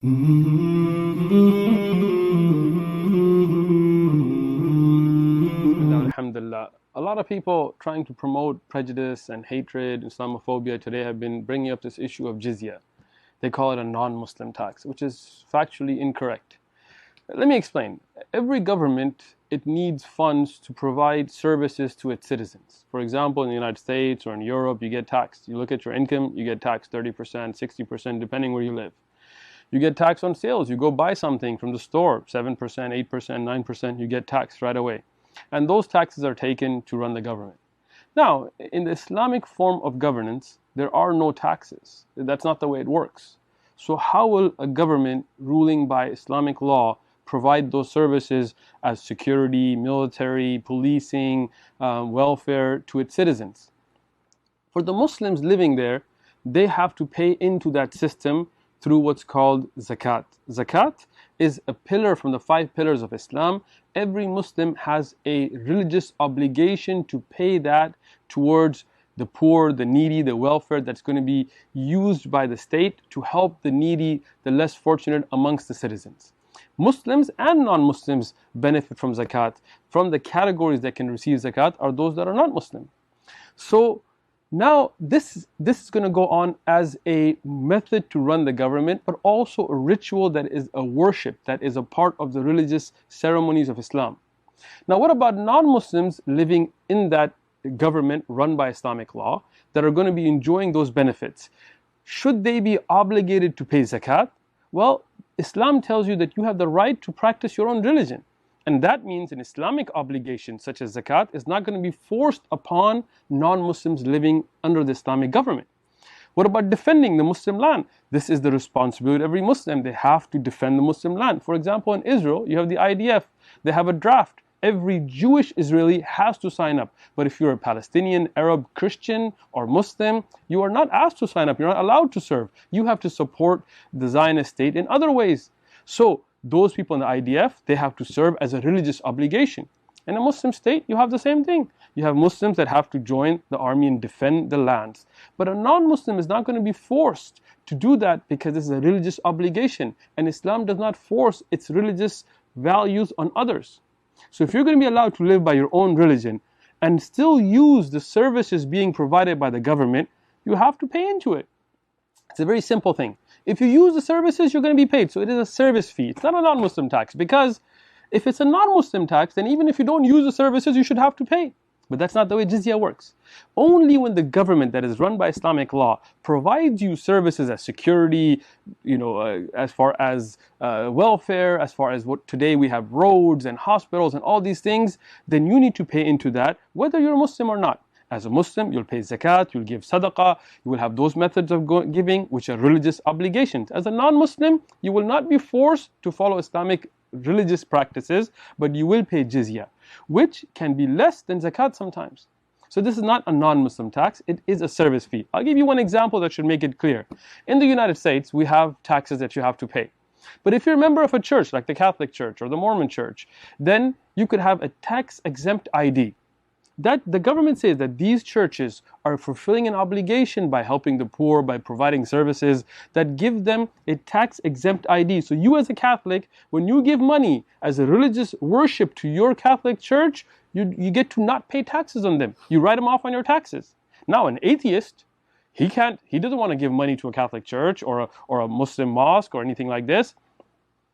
Alhamdulillah. A lot of people trying to promote prejudice and hatred, Islamophobia today have been bringing up this issue of jizya. They call it a non-Muslim tax, which is factually incorrect. Let me explain. Every government, it needs funds to provide services to its citizens. For example, in the United States or in Europe, you get taxed. You look at your income, you get taxed 30%, 60%, depending where you live. You get taxed on sales. You go buy something from the store, 7%, 8%, 9%, you get taxed right away. And those taxes are taken to run the government. Now, in the Islamic form of governance, there are no taxes. That's not the way it works. So how will a government ruling by Islamic law provide those services as security, military, policing, welfare to its citizens? For the Muslims living there, they have to pay into that system through what's called zakat. Zakat is a pillar from the 5 pillars of Islam. Every Muslim has a religious obligation to pay that towards the poor, the needy, the welfare that's going to be used by the state to help the needy, the less fortunate amongst the citizens. Muslims and non-Muslims benefit from zakat. From the categories that can receive zakat are those that are not Muslim. So now this is going to go on as a method to run the government, but also a ritual that is a worship, that is a part of the religious ceremonies of Islam. Now what about non-Muslims living in that government run by Islamic law that are going to be enjoying those benefits? Should they be obligated to pay zakat? Well, Islam tells you that you have the right to practice your own religion. And that means an Islamic obligation such as zakat is not going to be forced upon non-Muslims living under the Islamic government. What about defending the Muslim land? This is the responsibility of every Muslim. They have to defend the Muslim land. For example, in Israel, you have the IDF. They have a draft. Every Jewish Israeli has to sign up. But if you're a Palestinian, Arab, Christian, or Muslim, you are not asked to sign up. You're not allowed to serve. You have to support the Zionist state in other ways. So those people in the IDF, they have to serve as a religious obligation. In a Muslim state, you have the same thing. You have Muslims that have to join the army and defend the lands. But a non-Muslim is not going to be forced to do that because it's a religious obligation. And Islam does not force its religious values on others. So if you're going to be allowed to live by your own religion and still use the services being provided by the government, you have to pay into it. It's a very simple thing. If you use the services, you're going to be paid. So it is a service fee. It's not a non-Muslim tax, because if it's a non-Muslim tax, then even if you don't use the services, you should have to pay. But that's not the way jizya works. Only when the government that is run by Islamic law provides you services as security, as far as welfare, as far as what today we have roads and hospitals and all these things, then you need to pay into that, whether you're a Muslim or not. As a Muslim, you'll pay zakat, you'll give sadaqah, you will have those methods of giving which are religious obligations. As a non-Muslim, you will not be forced to follow Islamic religious practices, but you will pay jizya, which can be less than zakat sometimes. So this is not a non-Muslim tax, it is a service fee. I'll give you one example that should make it clear. In the United States, we have taxes that you have to pay. But if you're a member of a church, like the Catholic Church or the Mormon Church, then you could have a tax-exempt ID. That the government says that these churches are fulfilling an obligation by helping the poor, by providing services that give them a tax-exempt ID. So you as a Catholic, when you give money as a religious worship to your Catholic church, you get to not pay taxes on them. You write them off on your taxes. Now an atheist, he doesn't want to give money to a Catholic church or a Muslim mosque or anything like this.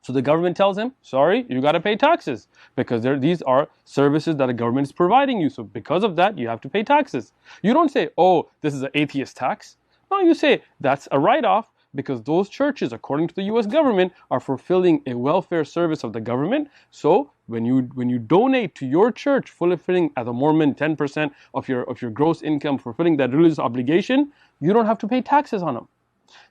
So the government tells him, sorry, you got to pay taxes because these are services that the government is providing you. So because of that, you have to pay taxes. You don't say, oh, this is an atheist tax. No, you say that's a write-off because those churches, according to the US government, are fulfilling a welfare service of the government. So when you donate to your church, fulfilling as a Mormon 10% of your gross income, fulfilling that religious obligation, you don't have to pay taxes on them.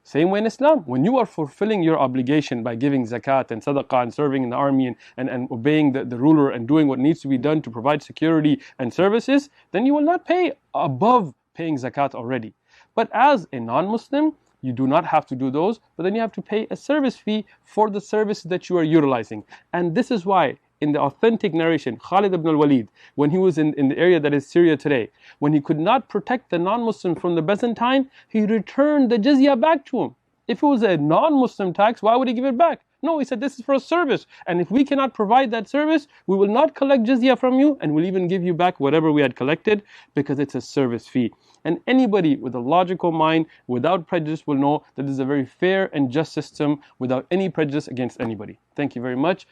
Same way in Islam, when you are fulfilling your obligation by giving zakat and sadaqah and serving in the army and obeying the ruler and doing what needs to be done to provide security and services, then you will not pay above paying zakat already. But as a non-Muslim, you do not have to do those, but then you have to pay a service fee for the service that you are utilizing. And this is why in the authentic narration, Khalid ibn al-Walid, when he was in the area that is Syria today, when he could not protect the non-Muslim from the Byzantine, he returned the jizya back to him. If it was a non-Muslim tax, why would he give it back? No, he said this is for a service. And if we cannot provide that service, we will not collect jizya from you, and we'll even give you back whatever we had collected, because it's a service fee. And anybody with a logical mind, without prejudice, will know that this is a very fair and just system without any prejudice against anybody. Thank you very much.